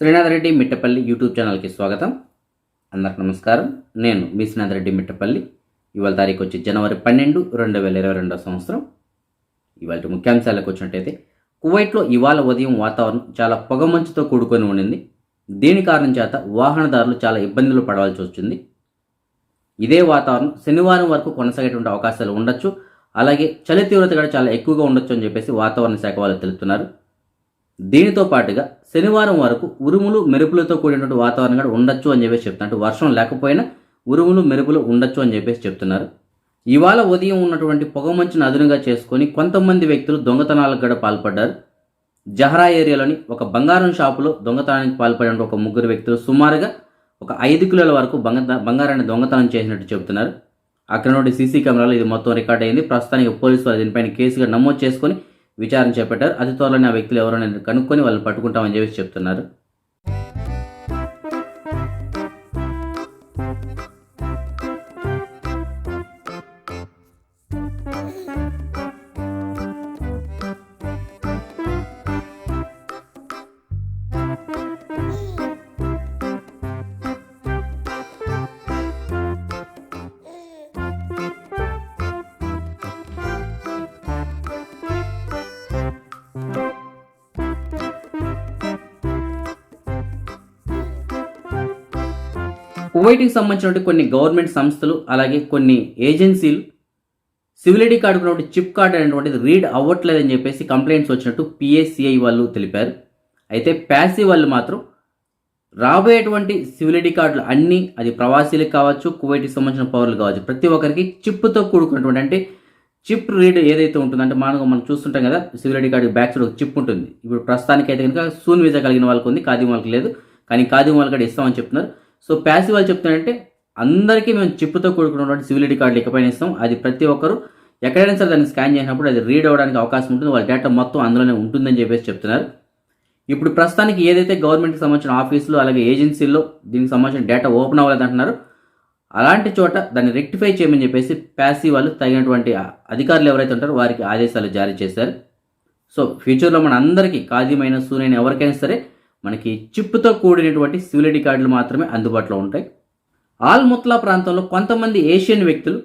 Srinath Reddy Mittapalli YouTube ఛానల్కి స్వాగతం. అందరికి నమస్కారం. నేను మీ శ్రీనాథ్ రెడ్డి మిట్టపల్లి. ఇవాళ తారీఖు వచ్చి జనవరి 12, 2022 సంవత్సరం. ఇవాళ ముఖ్యాంశాలకు వచ్చినట్టయితే, కువైట్లో ఇవాళ ఉదయం వాతావరణం చాలా పొగమంచుతో కూడుకొని ఉండింది. దీని కారణం చేత వాహనదారులు చాలా ఇబ్బందులు పడవలసి వచ్చింది. ఇదే వాతావరణం శనివారం వరకు కొనసాగేటువంటి అవకాశాలు ఉండొచ్చు. అలాగే చలి తీవ్రత కూడా చాలా ఎక్కువగా ఉండొచ్చు అని చెప్పేసి వాతావరణ శాఖ వాళ్ళు తెలుపుతున్నారు. దీనితో పాటుగా శనివారం వరకు ఉరుములు మెరుపులతో కూడినటువంటి వాతావరణం కూడా ఉండొచ్చు అని చెప్పేసి చెప్తున్నారు. వర్షం లేకపోయినా ఉరుములు మెరుపులు ఉండొచ్చు అని చెప్పేసి చెప్తున్నారు. ఇవాళ ఉదయం ఉన్నటువంటి పొగమంచును అదునుగా చేసుకొని కొంతమంది వ్యక్తులు దొంగతనాలకు కూడా పాల్పడ్డారు. జహరా ఏరియాలోని ఒక బంగారం షాపులో దొంగతనానికి పాల్పడిన ఒక 3 వ్యక్తులు సుమారుగా ఒక 5 కిలోల వరకు బంగారాన్ని దొంగతనం చేసినట్టు చెబుతున్నారు. అక్కడ నుండి సీసీ కెమెరాలో ఇది మొత్తం రికార్డ్ అయింది. ప్రస్తుతానికి పోలీసు వారు దీనిపైన కేసుగా నమోదు చేసుకొని విచారణ చేపట్టారు. అతి త్వరలోనే ఆ వ్యక్తులు ఎవరైనా కనుక్కొని వాళ్ళని పట్టుకుంటామని చెప్పి చెప్తున్నారు. కువైట్కి సంబంధించినటువంటి కొన్ని గవర్నమెంట్ సంస్థలు అలాగే కొన్ని ఏజెన్సీలు civil ID card chip card అనేటువంటిది రీడ్ అవ్వట్లేదని చెప్పేసి కంప్లైంట్స్ వచ్చినట్టు PACI వాళ్ళు తెలిపారు. అయితే ప్యాసీ వాళ్ళు మాత్రం రాబోయేటువంటి సివిల్ ఐడి కార్డులు అన్నీ, అది ప్రవాసీలకు కావచ్చు, కువైట్కి సంబంధించిన పౌరులు కావచ్చు, ప్రతి ఒక్కరికి చిప్తో కూడుకున్నటువంటి, అంటే చిప్ రీడ్ ఏదైతే ఉంటుందో, అంటే మనం చూస్తుంటాం కదా, civil ID card back side ఒక చిప్ ఉంటుంది. ఇప్పుడు ప్రస్తుతానికి అయితే కనుక సూన్ వీసా కలిగిన వాళ్ళకి ఉంది, ఖాదీ వాళ్ళకి లేదు. కానీ ఖాదీ వాళ్ళకి కూడా ఇస్తామని చెప్తున్నారు. సో ప్యాసీ వాళ్ళు చెప్తున్నారంటే అందరికీ మేము చిప్తో కూడుకున్నటువంటి సివిల్ ఐడి కార్డులు ఇకపైన ఇస్తాం. అది ప్రతి ఒక్కరు ఎక్కడైనా సరే దాన్ని స్కాన్ చేసినప్పుడు అది రీడ్ అవ్వడానికి అవకాశం ఉంటుంది. వాళ్ళ డేటా మొత్తం అందులోనే ఉంటుందని చెప్పేసి చెప్తున్నారు. ఇప్పుడు ప్రస్తుతానికి ఏదైతే గవర్నమెంట్కి సంబంధించిన ఆఫీసులు అలాగే ఏజెన్సీల్లో దీనికి సంబంధించిన డేటా ఓపెన్ అవ్వలేదు అంటున్నారు. అలాంటి చోట దాన్ని రెక్టిఫై చేయమని చెప్పేసి ప్యాసీ వాళ్ళు తగినటువంటి అధికారులు ఎవరైతే ఉంటారో వారికి ఆదేశాలు జారీ చేశారు. సో ఫ్యూచర్లో మన అందరికీ ఖాదీమైన సూనైన ఎవరికైనా సరే మనకి చిప్తో కూడినటువంటి సివిల్ ఐడి కార్డులు మాత్రమే అందుబాటులో ఉంటాయి. ఆల్ ముత్లా ప్రాంతంలో కొంతమంది ఏషియన్ వ్యక్తులు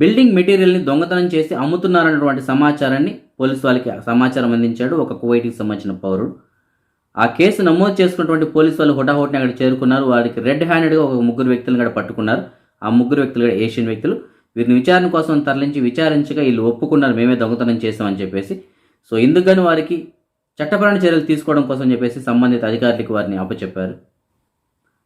బిల్డింగ్ మెటీరియల్ని దొంగతనం చేసి అమ్ముతున్నారన్నటువంటి సమాచారాన్ని పోలీసు వాళ్ళకి సమాచారం అందించాడు ఒక కువైట్కి సంబంధించిన పౌరుడు. ఆ కేసు నమోదు చేసుకున్నటువంటి పోలీసు వాళ్ళు హుటాహుటిని అక్కడ చేరుకున్నారు. వారికి రెడ్ హ్యాండెడ్గా ఒక 3 వ్యక్తులను కూడా పట్టుకున్నారు. ఆ 3 వ్యక్తులు కూడా ఏషియన్ వ్యక్తులు. వీరిని విచారణ కోసం తరలించి విచారించగా వీళ్ళు ఒప్పుకున్నారు, మేమే దొంగతనం చేస్తామని చెప్పేసి. సో ఇందుకని వారికి చట్టపరమైన చర్యలు తీసుకోవడం కోసం చెప్పేసి సంబంధిత అధికారులకు వారిని అప్పచెప్పారు.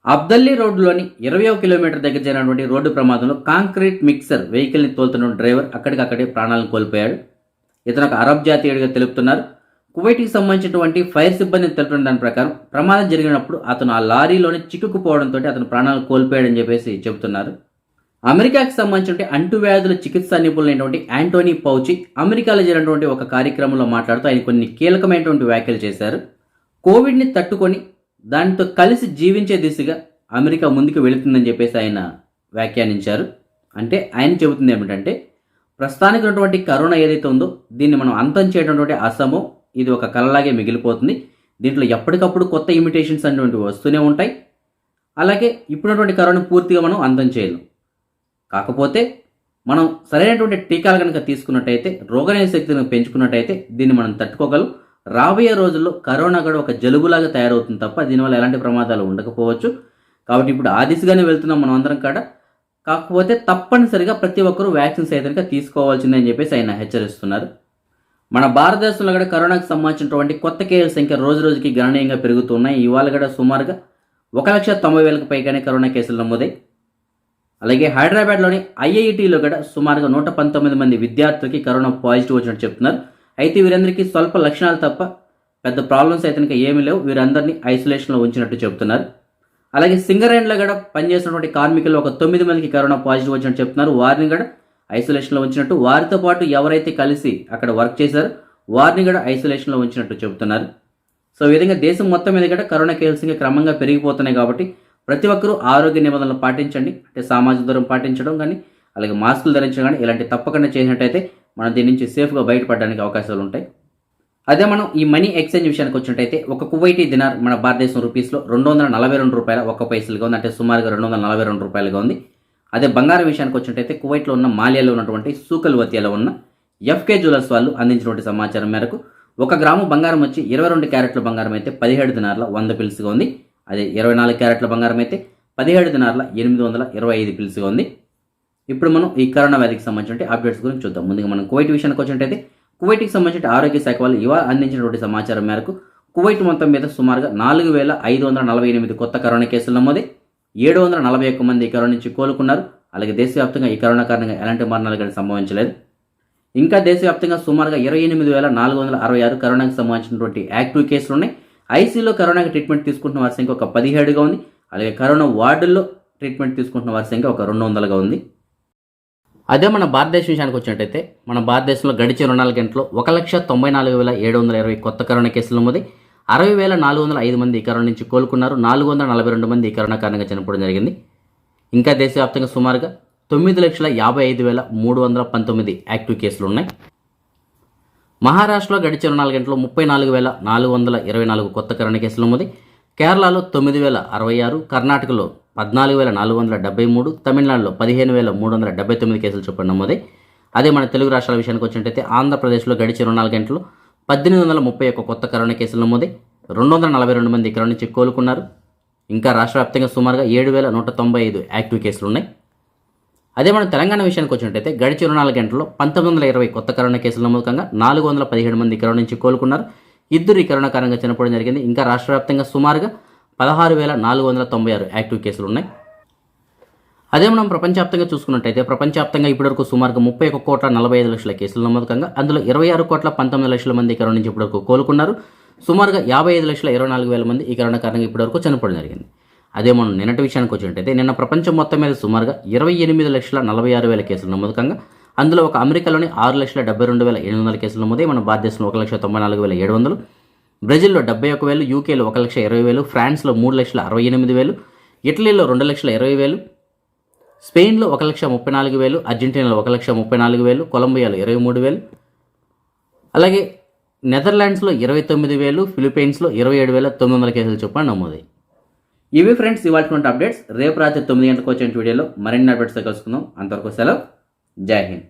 అబ్దల్లీ రోడ్డులోని 20వ కిలోమీటర్ దగ్గర జరిగినటువంటి రోడ్డు ప్రమాదంలో కాంక్రీట్ మిక్సర్ వెహికల్ని తోలుతున్న డ్రైవర్ అక్కడికక్కడే ప్రాణాలను కోల్పోయాడు. ఇతను ఒక అరబ్ జాతీయుడిగా తెలుపుతున్నారు. కువైట్కి సంబంధించినటువంటి ఫైర్ సిబ్బంది తెలుపుతున్న దాని ప్రకారం ప్రమాదం జరిగినప్పుడు అతను ఆ లారీలోని చిక్కుకుపోవడంతో అతను ప్రాణాలు కోల్పోయాడని చెప్పేసి చెబుతున్నారు. అమెరికాకి సంబంధించిన అంటువ్యాధుల చికిత్సా నిపుణులైనటువంటి యాంటోనీ ఫౌచి అమెరికాలో జరిగినటువంటి ఒక కార్యక్రమంలో మాట్లాడుతూ ఆయన కొన్ని కీలకమైనటువంటి వ్యాఖ్యలు చేశారు. కోవిడ్ని తట్టుకొని దానితో కలిసి జీవించే దిశగా అమెరికా ముందుకు వెళుతుందని చెప్పేసి ఆయన వ్యాఖ్యానించారు. అంటే ఆయన చెబుతుంది ఏమిటంటే, ప్రస్తుతానికి ఉన్నటువంటి కరోనా ఏదైతే ఉందో దీన్ని మనం అంతం చేయటువంటి అసమం ఇది ఒక కలలాగే మిగిలిపోతుంది. దీంట్లో ఎప్పటికప్పుడు కొత్త ఇమిటేషన్స్ అనేటువంటివి వస్తూనే ఉంటాయి. అలాగే ఇప్పుడున్నటువంటి కరోనా పూర్తిగా మనం అంతం చేయలేం. కాకపోతే మనం సరైనటువంటి టీకాలు కనుక తీసుకున్నట్టయితే, రోగనిరోధక శక్తిని పెంచుకున్నట్టయితే దీన్ని మనం తట్టుకోగలం. రాబోయే రోజుల్లో కరోనా కూడా ఒక జలుబులాగా తయారవుతుంది తప్ప దీనివల్ల ఎలాంటి ప్రమాదాలు ఉండకపోవచ్చు. కాబట్టి ఇప్పుడు ఆ దిశగానే వెళ్తున్నాం మనం అందరం కాడ. కాకపోతే తప్పనిసరిగా ప్రతి ఒక్కరూ వ్యాక్సిన్స్ అయితే తీసుకోవాల్సిందని చెప్పేసి ఆయన హెచ్చరిస్తున్నారు. మన భారతదేశంలో కూడా కరోనాకు సంబంధించినటువంటి కొత్త కేసుల సంఖ్య రోజు రోజుకి గణనీయంగా పెరుగుతున్నాయి. ఇవాళ కూడా సుమారుగా 1,90,000కు పైగానే కరోనా కేసులు నమోదై. అలాగే హైదరాబాద్లోని IITలో కూడా సుమారుగా 119 మంది విద్యార్థులకి కరోనా పాజిటివ్ వచ్చినట్టు చెప్తున్నారు. అయితే వీరందరికీ స్వల్ప లక్షణాలు తప్ప పెద్ద ప్రాబ్లమ్స్ అయితే ఇంకా ఏమీ లేవు. వీరందరినీ ఐసోలేషన్లో ఉంచినట్టు చెప్తున్నారు. అలాగే సింగరేణిలో కూడా పనిచేసినటువంటి కార్మికులు ఒక 9 మందికి కరోనా పాజిటివ్ వచ్చినట్టు చెప్తున్నారు. వారిని కూడా ఐసోలేషన్లో ఉంచినట్టు, వారితో పాటు ఎవరైతే కలిసి అక్కడ వర్క్ చేశారో వారిని కూడా ఐసోలేషన్లో ఉంచినట్టు చెబుతున్నారు. సో ఈ విధంగా దేశం మొత్తం మీద కూడా కరోనా కేసులు ఇంకా క్రమంగా పెరిగిపోతున్నాయి కాబట్టి ప్రతి ఒక్కరూ ఆరోగ్య నిబంధనలు పాటించండి. అంటే సామాజిక దూరం పాటించడం కానీ, అలాగే మాస్కులు ధరించడం కానీ ఇలాంటి తప్పకుండా చేసినట్టయితే మనం దీని నుంచి సేఫ్గా బయటపడడానికి అవకాశాలు ఉంటాయి. అదే మనం ఈ మనీ ఎక్స్చేంజ్ విషయానికి వచ్చినట్టయితే ఒక కువైటీ దినార్ మన భారతదేశం రూపీస్లో 242 రూపాయల 1 పైసలుగా ఉంది. అంటే సుమారుగా 242 రూపాయలుగా ఉంది. అదే బంగారం విషయానికి వచ్చినట్టయితే కువైట్లో ఉన్న మాలియాలో ఉన్నటువంటి సూకల్ వతియాలో ఉన్న ఎఫ్కే జ్యువెలర్స్ వాళ్ళు అందించినటువంటి సమాచారం మేరకు 1 గ్రాము బంగారం వచ్చి 22 క్యారెట్ల బంగారం అయితే 17 దినార్ల 100 పిల్స్గా ఉంది. అదే 24 క్యారెట్ల బంగారం అయితే 17 దినార్ల 825 పిల్స్గా ఉంది. ఇప్పుడు మనం ఈ కరోనా వ్యాధికి సంబంధించిన అప్డేట్స్ గురించి చూద్దాం. ముందుగా మనం కువైట్ విషయానికి వచ్చినట్టయితే కువైట్కి సంబంధించిన ఆరోగ్య శాఖ వాళ్ళు ఇవాళ అందించినటువంటి సమాచారం మేరకు కువైట్ మొత్తం మీద సుమారుగా 4548 కొత్త కరోనా కేసులు నమోదై 741 మంది ఈ కరోనా నుంచి కోలుకున్నారు. అలాగే దేశవ్యాప్తంగా ఈ కరోనా కారణంగా ఎలాంటి మరణాలు కానీ సంభవించలేదు. ఇంకా దేశవ్యాప్తంగా సుమారుగా 28,466 కరోనాకు సంబంధించినటువంటి యాక్టివ్ కేసులు ఉన్నాయి. ఐసీయూలో కరోనాకి ట్రీట్మెంట్ తీసుకుంటున్న వారి సంఖ్య ఒక 17గా ఉంది. అలాగే కరోనా వార్డుల్లో ట్రీట్మెంట్ తీసుకుంటున్న వారి సంఖ్య ఒక 200గా ఉంది. అదే మన భారతదేశం విషయానికి వచ్చినట్టయితే మన భారతదేశంలో గడిచిన 24 గంటల్లో 1,94,720 కొత్త కరోనా కేసులు నమోదై 60,405 మంది ఈ కరోనా నుంచి కోలుకున్నారు. 442 మంది ఈ కరోనా కారణంగా చనిపోవడం జరిగింది. ఇంకా దేశవ్యాప్తంగా సుమారుగా 9,55,319 యాక్టివ్ కేసులు ఉన్నాయి. మహారాష్ట్రలో గడిచిన 24 గంటల్లో 34,424 కొత్త కరోనా కేసులు నమోదై కేరళలో 9,066, కర్ణాటకలో 14,473, తమిళనాడులో 15,379 కేసులు చొప్పున నమోదై. అదే మన తెలుగు రాష్ట్రాల విషయానికి వచ్చినట్టయితే ఆంధ్రప్రదేశ్లో గడిచిన 24 గంటల్లో 1,831 కొత్త కరోనా కేసులు నమోదై 242 మంది కరోనా నుంచి కోలుకున్నారు. ఇంకా రాష్ట్ర వ్యాప్తంగా సుమారుగా 7,195 యాక్టివ్ కేసులు ఉన్నాయి. అదే మనం తెలంగాణ విషయానికి వచ్చినట్టయితే గడిచిన 24 గంటల్లో 1,920 కొత్త కరోనా కేసులు నమోదుకంగా 417 మంది కరోనా నుంచి కోలుకున్నారు. 2 ఈ కరోనా కారణంగా చనిపోవడం జరిగింది. ఇంకా రాష్ట్ర వ్యాప్తంగా సుమారుగా 16,496 యాక్టివ్ కేసులు ఉన్నాయి. అదే మనం ప్రపంచవ్యాప్తంగా చూసుకున్నట్టయితే ప్రపంచవ్యాప్తంగా ఇప్పటివరకు సుమారుగా 31,45,00,000 కేసులు నమోదుకంగా అందులో 26,19,00,000 మంది కరోనా నుంచి ఇప్పటివరకు కోలుకున్నారు. సుమారుగా 55,24,000 మంది ఈ కరోనా కారణంగా ఇప్పటివరకు చనిపోవడం జరిగింది. అదే మనం నిన్నటి విషయానికి వచ్చినట్టయితే నిన్న ప్రపంచం మొత్తం మీద సుమారుగా 28,46,000 కేసులు నమోదుకంగా అందులో ఒక అమెరికాలోని 6,72,800 కేసులు నమోదై మన భారతదేశంలో 1,94,700, బ్రెజిల్లో 71,000, యూకేలో 1,20,000, ఫ్రాన్స్లో 3,68,000, ఇటలీలో 2,20,000, స్పెయిన్లో 1,34,000, అర్జెంటీనాలో 1,34,000, కొలంబియాలో 23,000, అలాగే నెదర్లాండ్స్లో 29,000, ఫిలిప్పైన్స్లో 27,900 కేసులు చొప్పున నమోదయ్యాయి. ఇవి ఫ్రెండ్స్ ఇవాల్సిన అప్డేట్స్. రేపు రాత్రి 9 గంటలకు వచ్చే వీడియోలో మరిన్ని అప్డేట్స్తో కలుసుకుందాం. అంతవరకు సెలవు. జై హింద్.